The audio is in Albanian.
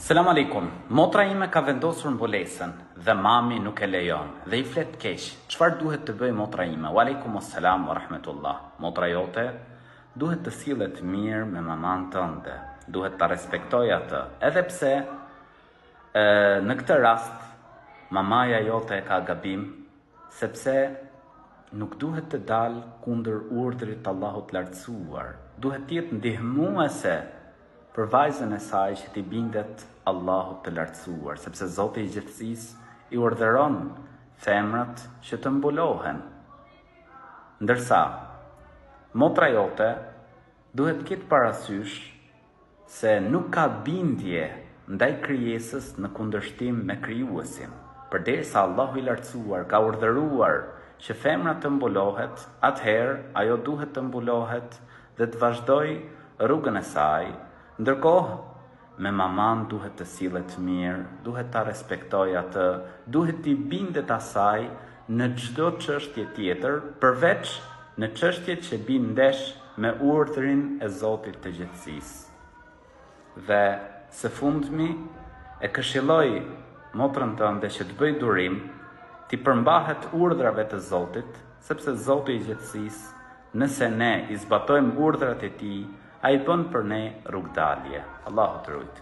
Selam aleikum. Motra ime ka vendosur mbulesën dhe mami nuk e lejon dhe i flet keq. Çfarë duhet të bëj motra ime? Wa aleikum assalam wa rahmatullah. Motra jote duhet të sillet mirë me maman tënde. Duhet ta respektoj atë, edhe pse në këtë rast mamaja jote ka gabim, sepse nuk duhet të dalë kundër urdhrit të Allahut lartësuar. Duhet të jetë ndihmuese për vajzën e saj që t'i bindet Allahut të lartësuar, sepse Zoti i gjithësisë i urdhëron femrat që të mbulohen. Ndërsa motra jote duhet ketë parasysh se nuk ka bindje ndaj krijesës në kundërshtim me krijuesin. Përderisa Allahu i lartësuar ka urdhëruar që femra të mbulohet, atëherë ajo duhet të mbulohet dhe të vazhdoj rrugën e saj. Ndërkohë, me maman duhet të sillet mirë, duhet ta respektoj atë, duhet t'i bindet asaj në çdo çështje tjetër, përveç në çështjet që bin ndesh me urdhrin e Zotit të gjithësisë. Dhe së fundmi e këshilloj motrën tënde që të bëj durim, t'i përmbahet urdhrave të Zotit, sepse Zoti i gjithësisë, nëse ne i zbatojmë urdhrat e tij, ai bën për ne rrugdalje. Allahu të rujt.